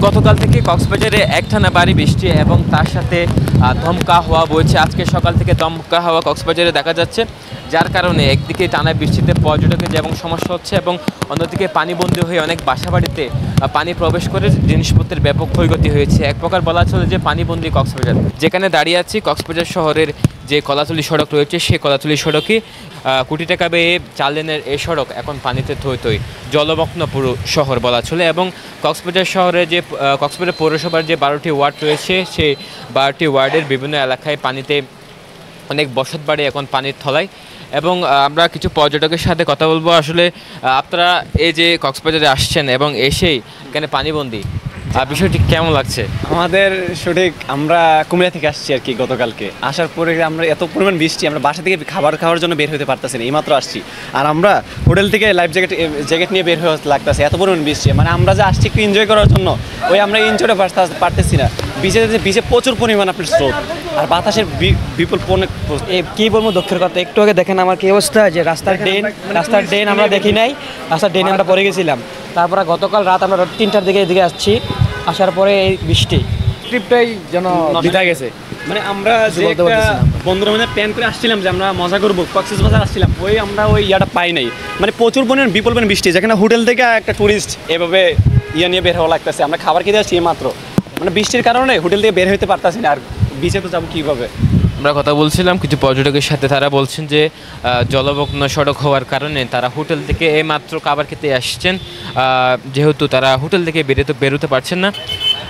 গতকাল থেকে কক্সবাজারে একটানা ভারী বৃষ্টি এবং তার সাথে দমকা হাওয়া বইছে। আজকে সকাল থেকে দমকা হাওয়া কক্সবাজারে দেখা যাচ্ছে, যার কারণে একদিকে টানা বৃষ্টিতে পর্যটকের যেমন সমস্যা হচ্ছে এবং অন্যদিকে পানিবন্দী হয়ে অনেক বাসাবাড়িতে পানি প্রবেশ করে জিনিসপত্রের ব্যাপক ক্ষয়ক্ষতি হয়েছে। এক প্রকার বলা চলে যে পানিবন্দী কক্সবাজার। যেখানে দাঁড়িয়ে আছি কক্সবাজার শহরের যে কলাতলি সড়ক রয়েছে, সেই কলাতলি সড়কে কোটি টাকা ব্যয়ে 4 লেনের এই সড়ক এখন পানিতে থই থই, জলমগ্ন পুরো শহর বলা চলে। এবং কক্সবাজার শহরে যে কক্সবাজার পৌরসভার যে 12টি ওয়ার্ড রয়েছে, সেই 12টি ওয়ার্ডের বিভিন্ন এলাকায় পানিতে অনেক বসত বাড়ি এখন পানির তলায়। এবং আমরা কিছু পর্যটকের সাথে কথা বলবো। আসলে আপনারা এই যে কক্সবাজারে আসছেন এবং এসেই এখানে পানিবন্দী, বিষয়টি কেমন লাগছে? আমাদের সঠিক আমরা কুমিল্লা থেকে আসছি আর কি। গতকালকে আসার পরে আমরা এত পরিমাণ বৃষ্টি, আমরা বাসা থেকে খাবার খাওয়ার জন্য বের হতে পারতেছি না, এইমাত্র আসছি। আর আমরা হোটেল থেকে লাইফ জ্যাকেট নিয়ে বের হতে লাগতেছে, এত পরিমাণ বৃষ্টি। মানে আমরা যে আসছি একটু এনজয় করার জন্য, ওই আমরা এনজয়টা পারতেছি না। বিচে প্রচুর পরিমাণ আপনার স্রোত আর বাতাসের বিপুল কী বলবো দুঃখের কথা। একটু আগে দেখেন আমার কী অবস্থা, যে রাস্তার ড্রেন আমরা দেখি নাই, রাস্তার ড্রেনে আমরা পড়ে গেছিলাম। তারপরে গতকাল রাত আমরা 3টার দিকে এদিকে আসছি, আসার পরে এই বৃষ্টি ট্রিপটাই যেন বিতা গেছে। মানে আমরা যে বন্ধুরা মানে প্ল্যান করে আসছিলাম যে আমরা মজা করবো, কক্সবাজার আসছিলাম, আমরা ওই ইয়াটা পাই নাই। মানে প্রচুর পরিমাণ বিপুল পরিমাণ বৃষ্টি, যেখানে হোটেল থেকে একটা টুরিস্ট এভাবে নিয়ে বের হওয়া লাগতেছে। আমরা খাবার খেতে আসছি মাত্র, মানে বৃষ্টির কারণে হোটেল থেকে বের হতে পারতাছি না। আর বিচে তো যাবো কীভাবে? আমরা কথা বলছিলাম কিছু পর্যটকের সাথে, তারা বলছেন যে জলমগ্ন সড়ক হওয়ার কারণে তারা হোটেল থেকে এইমাত্র খাবার খেতে আসছেন, যেহেতু তারা হোটেল থেকে বেরোতে পারছেন না।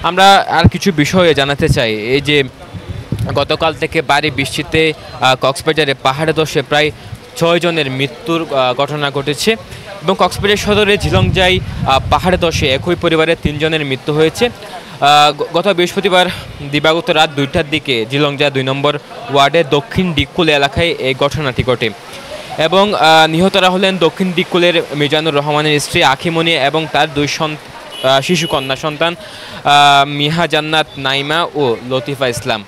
আমরা আর কিছু বিষয়ে জানাতে চাই। এই যে গতকাল থেকে ভারী বৃষ্টিতে কক্সবাজারে পাহাড়ে ধসে প্রায় 6 জনের মৃত্যুর ঘটনা ঘটেছে এবং কক্সবাজার সদরে ঝিলংজাই পাহাড়ে ধসে একই পরিবারের 3 জনের মৃত্যু হয়েছে। গত বৃহস্পতিবার দিবাগত রাত 2টার দিকে ঝিলংজা 2 নম্বর ওয়ার্ডের দক্ষিণ ডিকুল এলাকায় এই ঘটনাটি ঘটে এবং নিহতরা হলেন দক্ষিণ ডিকুলের মিজানুর রহমানের স্ত্রী আখিমণি এবং তার 2 শিশু কন্যা সন্তান মিহা জান্নাত নাইমা ও লতিফা ইসলাম।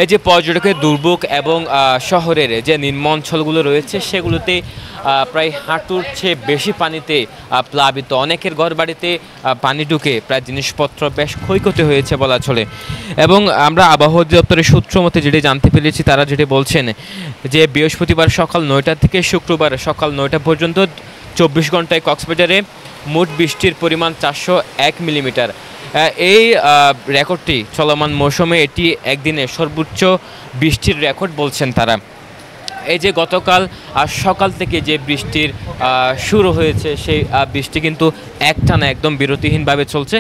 এই যে পর্যটকের দুর্ভোগ এবং শহরের যে নিম্ন অঞ্চলগুলো রয়েছে, সেগুলোতে প্রায় হাঁটুর চেয়ে বেশি পানিতে প্লাবিত, অনেকের ঘর বাড়িতে পানি ঢুকে প্রায় জিনিসপত্র বেশ ক্ষয়ক্ষতি হয়েছে বলা চলে। এবং আমরা আবহাওয়া দপ্তরের সূত্র মতে যেটি জানতে পেরেছি, তারা যেটি বলছেন যে বৃহস্পতিবার সকাল 9টা থেকে শুক্রবার সকাল 9টা পর্যন্ত 24 ঘন্টায় কক্সবাজারে মোট বৃষ্টির পরিমাণ 401 মিলিমিটার। এই রেকর্ডটি চলমান মৌসুমে এটি একদিনে সর্বোচ্চ বৃষ্টির রেকর্ড বলছেন তারা। এই যে গতকাল সকাল থেকে যে বৃষ্টির শুরু হয়েছে, সেই বৃষ্টি কিন্তু একটানা একদম বিরতিহীনভাবে চলছে।